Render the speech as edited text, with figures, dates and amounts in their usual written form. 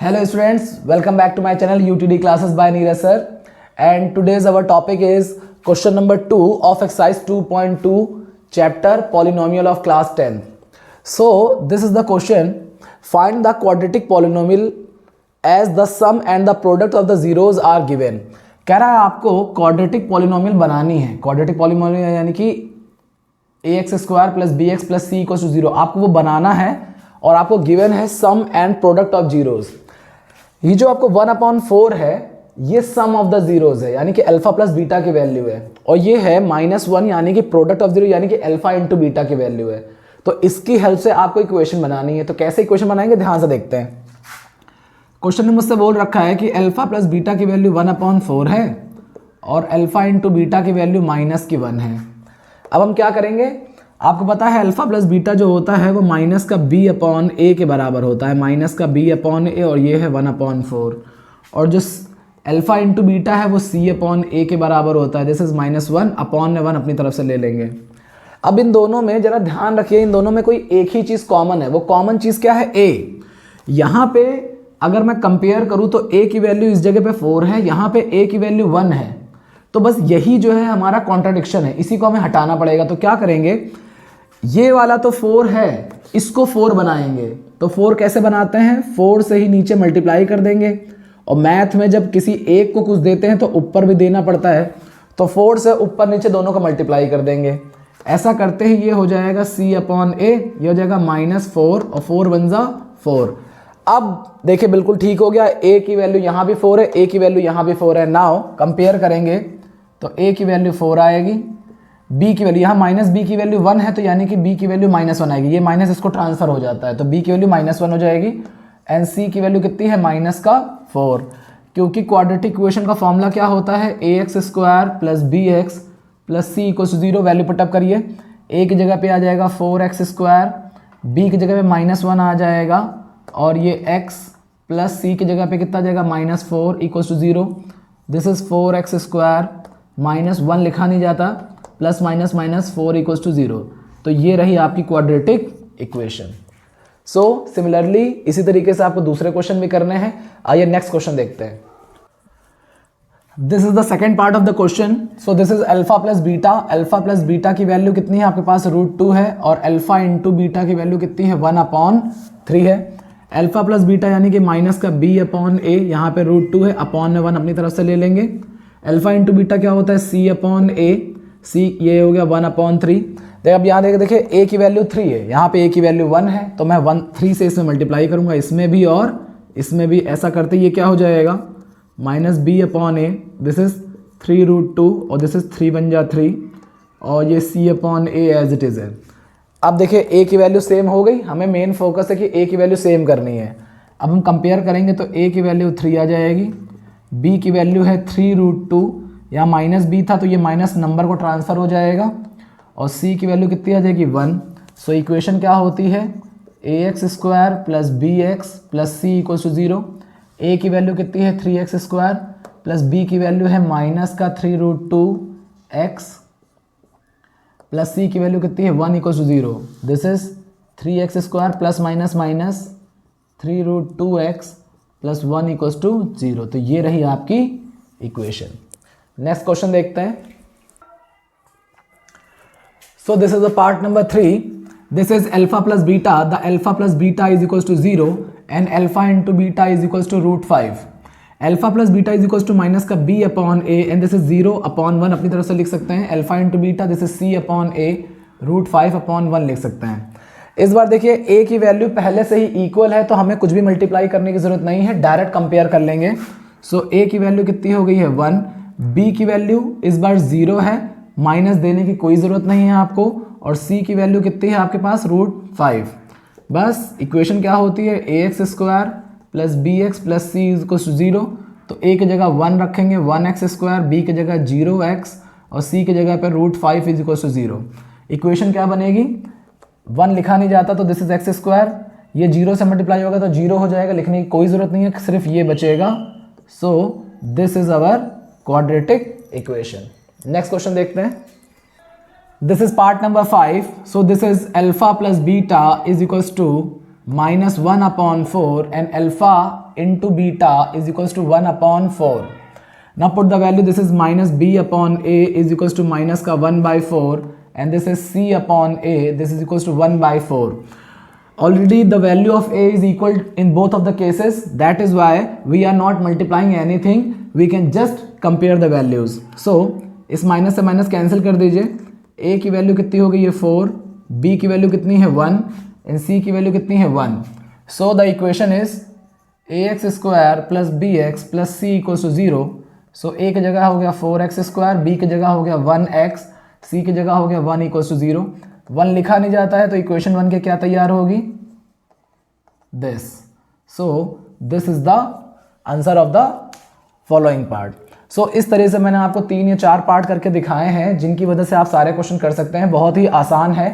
Hello students, welcome back to my channel UTD classes by Neeraj sir, and today's our topic is question number 2 of exercise 2.2 chapter polynomial of class 10. So this is the question, find the quadratic polynomial as the sum and the product of the zeros are given. कह रहा है आपको quadratic polynomial बनानी है. quadratic polynomial यानी कि ax square plus b x plus c equals to 0 आपको वो बनाना है और आपको गिवन है sum and product of zeros. ये जो आपको 1/4 है ये सम ऑफ द जीरोज है यानी कि अल्फा प्लस बीटा की वैल्यू है, और ये है -1 यानी कि प्रोडक्ट ऑफ जीरो यानी कि अल्फा इंटू बीटा की वैल्यू है. तो इसकी हेल्प से आपको इक्वेशन बनानी है. तो कैसे इक्वेशन बनाएंगे ध्यान से देखते हैं. क्वेश्चन में मुझसे बोल रखा है कि अल्फा प्लस बीटा की वैल्यू 1/4 है और अल्फा इंटू बीटा की वैल्यू -1 है. अब हम क्या करेंगे, आपको पता है अल्फा प्लस बीटा जो होता है वो माइनस का b/a के बराबर होता है, माइनस का b/a, और ये है 1/4. और जो अल्फा इंटू बीटा है वो c/a के बराबर होता है. दिस इज -1 अपॉन में 1 अपनी तरफ से ले लेंगे. अब इन दोनों में जरा ध्यान रखिए, इन दोनों में कोई एक ही चीज़ कॉमन है. वो कॉमन चीज़ क्या है, a. यहाँ पे अगर मैं कंपेयर करूँ तो a की वैल्यू इस जगह पे 4 है, यहाँ पे a की वैल्यू 1 है. तो बस यही जो है हमारा कॉन्ट्राडिक्शन है, इसी को हमें हटाना पड़ेगा. तो क्या करेंगे, ये वाला तो 4 है, इसको 4 बनाएंगे. तो 4 कैसे बनाते हैं, 4 से ही नीचे मल्टीप्लाई कर देंगे. और मैथ में जब किसी एक को कुछ देते हैं तो ऊपर भी देना पड़ता है, तो 4 से ऊपर नीचे दोनों का मल्टीप्लाई कर देंगे. ऐसा करते ही ये हो जाएगा c/a, ये हो जाएगा -4 और 4 बन जा 4. अब देखिए बिल्कुल ठीक हो गया, a की वैल्यू यहाँ भी 4 है, a की वैल्यू यहाँ भी 4 है. नाउ कंपेयर करेंगे तो a की वैल्यू 4 आएगी, b की वैल्यू यहाँ -b की वैल्यू 1 है, तो यानी कि b की वैल्यू -1 आएगी. ये माइनस इसको ट्रांसफर हो जाता है, तो b की वैल्यू -1 हो जाएगी. एंड c की वैल्यू कितनी है, -4. क्योंकि क्वाड्रेटिक इक्वेशन का फॉर्मूला क्या होता है, ax square plus bx plus c equals to 0. Value put up करिए, a की जगह पे आ जाएगा 4x स्क्वायर, b की जगह पे -1 आ जाएगा, और ये x प्लस c की जगह पे कितना आ जाएगा, -4 equals to 0. This is 4x square, -1 लिखा नहीं जाता, प्लस माइनस -4 इक्वल्स टू 0. तो ये रही आपकी क्वाड्रेटिक इक्वेशन. सो सिमिलरली इसी तरीके से आपको दूसरे क्वेश्चन भी करने हैं. आइए नेक्स्ट क्वेश्चन देखते हैं. This is the second part of the question. So this is alpha plus beta. Alpha plus beta की वैल्यू कितनी है आपके पास, √2 है, और अल्फा इंटू बीटा की वैल्यू कितनी है, 1/3 है. अल्फा प्लस बीटा यानी कि माइनस का b/a, यहाँ पे √2 है, अपॉन में 1 अपनी तरफ से ले लेंगे. अल्फा इंटू बीटा क्या होता है, c/a, c ये हो गया 1/3. अब यहाँ देखिए a की वैल्यू 3 है, यहाँ पे a की वैल्यू 1 है, तो मैं 3 से इसमें मल्टीप्लाई करूँगा, इसमें भी और इसमें भी. ऐसा करते ये क्या हो जाएगा, -b/a, दिस इज 3√2 और दिस इज 3 बन जा 3, और ये c/a एज इट इज़ है. अब देखिए a की वैल्यू सेम हो गई, हमें मेन फोकस है कि a की वैल्यू सेम करनी है. अब हम कंपेयर करेंगे तो a की वैल्यू 3 आ जाएगी, b की वैल्यू है 3√2, यहाँ -b था तो ये माइनस नंबर को ट्रांसफ़र हो जाएगा, और c की वैल्यू कितनी आ जाएगी, 1. सो इक्वेशन क्या होती है, ax square plus bx plus c equals to 0. a की वैल्यू कितनी है, 3x स्क्वायर, प्लस b की वैल्यू है -3√2x, प्लस c की वैल्यू कितनी है, 1 equals to 0. This is 3x square plus minus 3√2x plus 1 equals to 0. तो ये रही आपकी इक्वेशन. नेक्स्ट क्वेश्चन देखते हैं. So this is the part number 3. This is alpha plus beta. The alpha plus beta is equals to 0 and alpha into beta is equals to √5. Alpha plus beta is equals to minus का b/a, and this is 0/1 अपनी तरफ से लिख सकते हैं. Alpha into beta this is c/a, √5/1 लिख सकते हैं. इस बार देखिए a की वैल्यू पहले से ही इक्वल है, तो हमें कुछ भी मल्टीप्लाई करने की जरूरत नहीं है, डायरेक्ट कंपेयर कर लेंगे. सो a की वैल्यू कितनी हो गई है, 1. b की वैल्यू इस बार 0 है, माइनस देने की कोई ज़रूरत नहीं है आपको, और c की वैल्यू कितनी है आपके पास, √5. बस इक्वेशन क्या होती है, ax square plus bx plus c equals to 0. तो a की जगह 1 रखेंगे, 1x स्क्वायर, b की जगह 0x, और c की जगह पर √5 इज इक्वल्स टू 0. इक्वेशन क्या बनेगी, 1 लिखा नहीं जाता तो दिस इज x स्क्वायर, ये 0 से मल्टीप्लाई होगा तो 0 हो जाएगा, लिखने की कोई ज़रूरत नहीं है, सिर्फ ये बचेगा. So this is our quadratic equation. Next question देखते हैं. This is part number 5. So this is alpha plus beta is equals to minus 1 upon 4 and alpha into beta is equals to 1 upon 4. Now put the value, this is minus b upon a is equals to minus का 1 by 4 and this is c upon a, this is equals to 1 by 4. Already the value of a is equal in both of the cases, that is why we are not multiplying anything, we can just compare the values. So इस minus से minus cancel कर दीजिए, a की value कितनी हो गई है 4, b की वैल्यू कितनी है 1 एंड c की वैल्यू कितनी है 1. So the equation is ax square plus bx plus c equals to 0. So a की जगह हो गया 4x स्क्वायर, b की जगह हो गया 1x, c की जगह हो गया 1 इक्वल्स टू 0. 1 लिखा नहीं जाता है तो इक्वेशन 1 के क्या तैयार होगी, this. So this is the answer of the following part. So इस तरह से मैंने आपको 3 या 4 पार्ट करके दिखाए हैं जिनकी वजह से आप सारे क्वेश्चन कर सकते हैं. बहुत ही आसान है.